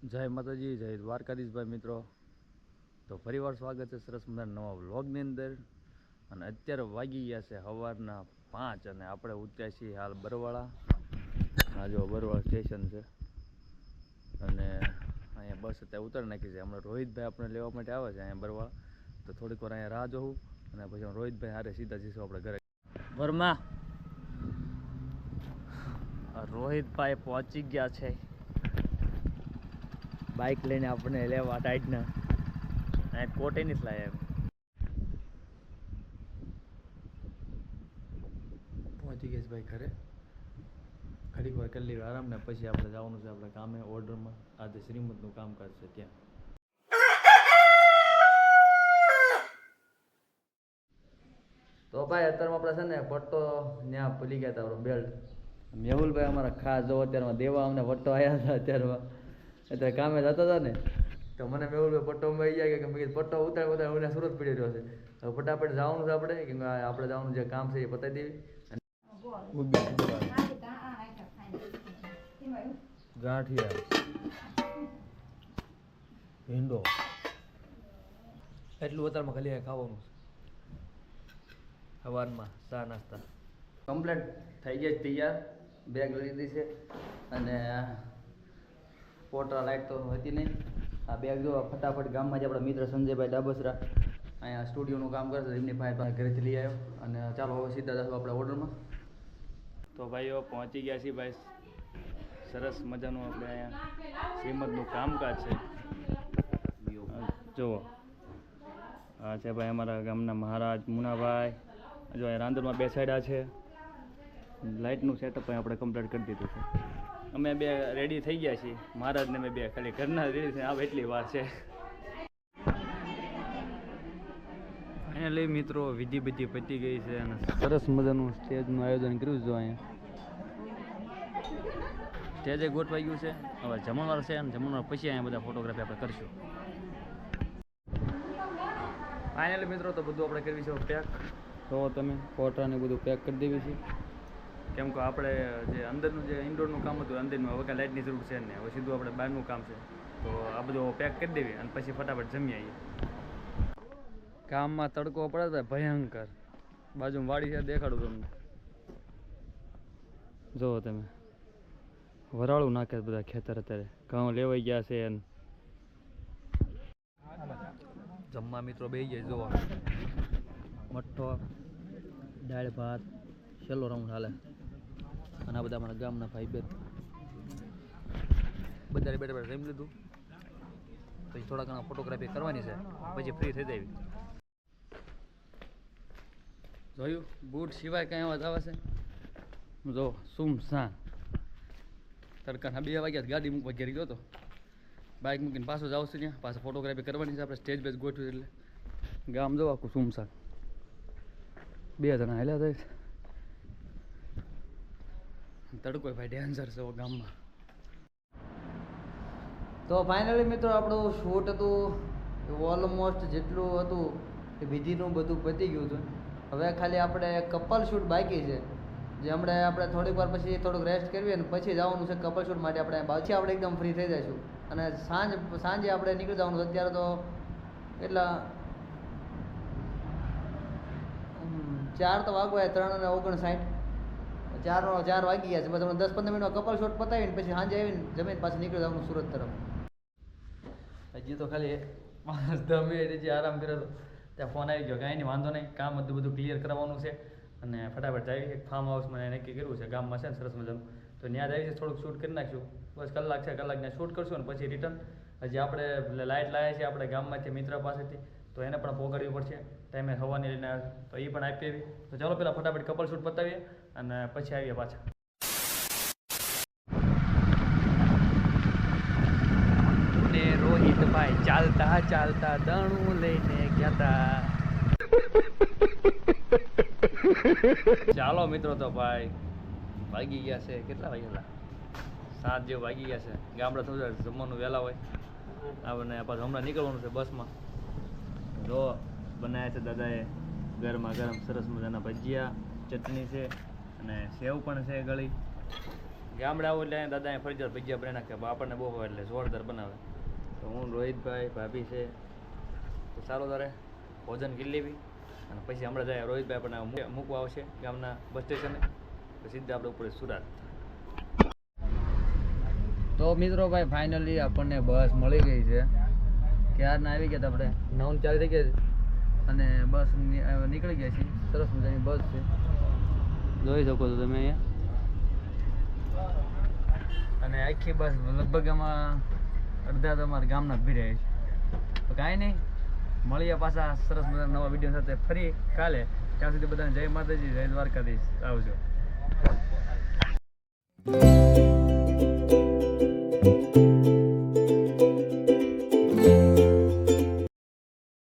જય માતાજી, જય દ્વારકાધીશભાઈ મિત્રો. તો ફરીવાર સ્વાગત છે સરસ મજાના નવા વ્લોગની અંદર. અને અત્યારે વાગી ગયા છે સવારના 5 અને આપણે ઉતર્યા છીએ હાલ બરવાળા. આ જો બરવાળા સ્ટેશન છે અને અહીંયા બસ અત્યારે ઉતારી નાખી છે. હમણાં રોહિતભાઈ આપણે લેવા માટે આવે છે અહીંયા બરવાળા, તો થોડીક વાર અહીંયા રાહ જોઉં અને પછી રોહિતભાઈ હારે સીધા જઈશું આપણે ઘરે. બરમાં રોહિતભાઈ પહોંચી ગયા છે બાઇક લઈને આપણે લેવા ટાઈટના કોટે નથી લાયા. પહોંચી ગયા છે ભાઈ ઘરે. ઘડીક વાર કરી લઈએ આરામ ને પછી આપણે જવાનું છે આપણે કામે ઓર્ડરમાં. આજે શ્રીમદનું કામકાજ છે ત્યાં. તો ભાઈ અત્યારમાં આપણે છે ને પટ્ટો ત્યાં ભૂલી ગયા હતા આપણો બેલ્ટ. મેહુલભાઈ અમારા ખાસ જો અત્યારમાં દેવા અમને પટ્ટો આવ્યા હતા અત્યારે કામે જતા હતા ને, તો મને મેહુલભાઈ પટ્ટો મળી ગયા કે મેં પટ્ટો ઉતાર મને સુરત પડી રહ્યો છે. હવે ફટાફટ જવાનું છે આપણે કે આપણે જવાનું જે કામ છે એ પતાવી દેવી. ગાંઠિયા ભીંડો એટલું અત્યારમાં ખાલી ખાવાનું છે. સવારમાં ચા નાસ્તા કમ્પ્લીટ થઈ ગયા તૈયાર. બેગ લઈ લીધી છે અને પોટરા લાઇટ તો હતી નહીં. આ બેગ જો ફટાફટ ગામમાં જ આપણા મિત્ર સંજયભાઈ ડાબસરા અહીંયા સ્ટુડિયોનું કામ કરે છે, એમની પાસે ઘરેથી લઈ આવ્યો. અને ચાલો હવે સીધા જશું આપણે ઓર્ડરમાં. તો ભાઈઓ પહોંચી ગયા છીએ ભાઈ. સરસ મજાનું આપણે અહીંયા શ્રીમદનું કામકાજ છે. જુઓ આ છે ભાઈ અમારા ગામના મહારાજ મુનાભાઈ. જો અહીંયા રાંદરમાં બેસાડ્યા છે. લાઇટનું સેટઅપ આપણે કમ્પ્લીટ કરી દીધું છે. અમે બે રેડી થઈ ગયા છીએ. મહારાજને મેં બે ખાલી ઘરના રેડી થઈ આવે એટલી વાર છે. ફાઇનલી મિત્રો વિધિ બધી પતી ગઈ છે અને સરસ મજાનું સ્ટેજનું આયોજન કર્યું છે. અહીંયા સ્ટેજે ગોઠવાઈ ગયું છે. હવે જમણવાર છે અને જમણવાર પછી અહીંયા બધા ફોટોગ્રાફી આપણે કરશું. ફાઇનલી મિત્રો તો બધું આપણે કરવી છે પેક. તો તમે ફોટાને બધું પેક કરી દેવી છે, કેમ કે આપણે જે અંદરનું જે ઇન્ડોરનું કામ હતું અંદરનું હવે કાંઈ લાઇટની જરૂર છે ને, હવે સીધું આપણે બહારનું કામ છે. તો આ બધું પેક કરી દેવી અને પછી ફટાફટ જમી આવીએ. કામમાં તડકો પડે છે ભયંકર. બાજુમાં વાડી છે દેખાડું તમને. જુઓ તમે વરાળું નાખે બધા ખેતર. અત્યારે ઘઉં લેવાઈ ગયા છે અને જમવા મિત્રો બે જાય. જુઓ મઠ્ઠો, દાળ ભાત, છેલ્લો રાઉન્ડ હાલે. અને આ બધા અમારા ગામના ભાઈ બેન બધા બેઠા જમી લીધું. પછી થોડા ઘણા ફોટોગ્રાફી કરવાની છે પછી ફ્રી થઈ જાય. જોયું બૂટ સિવાય કંઈ અવાજ આવે છે? જો સુમસાન. તડકાના 2 વાગ્યા ગાડી મૂકવા ઘેરી ગયો હતો. બાઇક મૂકીને પાછો જ આવશે ત્યાં. પાછો ફોટોગ્રાફી કરવાની છે આપણે. સ્ટેજ બેજ ગોઠવી એટલે ગામ જો આખું સુમસાન. 2 જણા હેલા થાય. તડકો ભાઈ ડેન્જર છે ગામમાં. તો ફાઇનલી મિત્રો આપણું શૂટ હતું ઓલમોસ્ટ જેટલું હતું એ વિધિનું બધું પતી ગયું હતું. હવે ખાલી આપણે કપલ શૂટ બાકી છે, જે હમણાં આપણે થોડીક વાર પછી થોડુંક રેસ્ટ કરવી અને પછી જવાનું છે કપલ શૂટ માટે. આપણે પાછી આપણે એકદમ ફ્રી થઈ જઈશું અને સાંજે આપણે નીકળી જવાનું છે. અત્યારે તો એટલા 4 તો વાગવા 3:59. 4 વાગી ગયા છે. બસ હમણાં 10-15 મિનિટમાં કપલ શોટ પતાવીને પછી સાંજે આવીને જમીને પાછું નીકળી જવાનું સુરત તરફ. હજી તો ખાલી 5-10 મિનિટ હજી આરામ કર્યો હતો ત્યાં ફોન આવી ગયો. કાંઈ નહીં, વાંધો નહીં, કામ બધું ક્લિયર કરવાનું છે અને ફટાફટ જાય. એક ફાર્મ હાઉસમાં નક્કી કર્યું છે ગામમાં છે ને સરસ મજાનું, તો ત્યાં જ આવી છે. થોડુંક શૂટ કરી નાખીશું. બસ કલાક છે, કલાકને શૂટ કરશું અને પછી રિટર્ન. હજી આપણે લાઇટ લાવ્યા છીએ આપણે ગામમાંથી મિત્ર પાસેથી, તો એને પણ પહોંચાડવી પડશે. ટાઈમે હવાની લઈને તો એ પણ આપી આવી. તો ચાલો પહેલાં ફટાફટ કપલ શૂટ પતાવીએ અને પછી આવીએ પાછા. ને રોહિતભાઈ ચાલતા ચાલતા દણું લઈને ગયા હતા. ચાલો મિત્રો તો ભાઈ વાગી ગયા છે. કેટલા વાગેલા? 7 જેવું વાગી ગયા છે. ગામડા થોડું જમવાનું વહેલા હોય. આપણને પાછું હમણાં નીકળવાનું છે બસમાં. જો બનાવ્યા છે દાદાએ ગરમા ગરમ સરસ મજાના ભજીયા, ચટણી છે અને સેવ પણ છે ગળી. ગામડે આવો એટલે અહીંયા દાદા ફરજિયાત ભજીયા બનાવી નાખે આપણને બહુ હોય એટલે જોરદાર બનાવે. તો હું રોહિતભાઈ ભાભી છે તો સારું તારે ભોજન કરી લેવી અને પછી હમણાં જાય રોહિતભાઈ આપણને મૂકવા આવશે ગામના બસ સ્ટેશને તો સીધા આપણે ઉપર સુરત. તો મિત્રો ભાઈ ફાઇનલી આપણને બસ મળી ગઈ છે. ક્યારના આવી ગયા હતા આપણે 9:04 થઈ ગયા અને બસ નીકળી ગયા છે. સરસ મજાની બસ છે જોઈ શકો છો તમે અહીંયા. અને આખી બસ લગભગ આમાં અડધા તો અમારા ગામના જ ભીડ્યા છે. તો કાંઈ નહીં, મળીએ પાછા સરસ મજાના નવા વિડીયો સાથે ફરી કાલે. ત્યાં સુધી બધાને જય માતાજી, જય દ્વારકાધીશ. આવજો.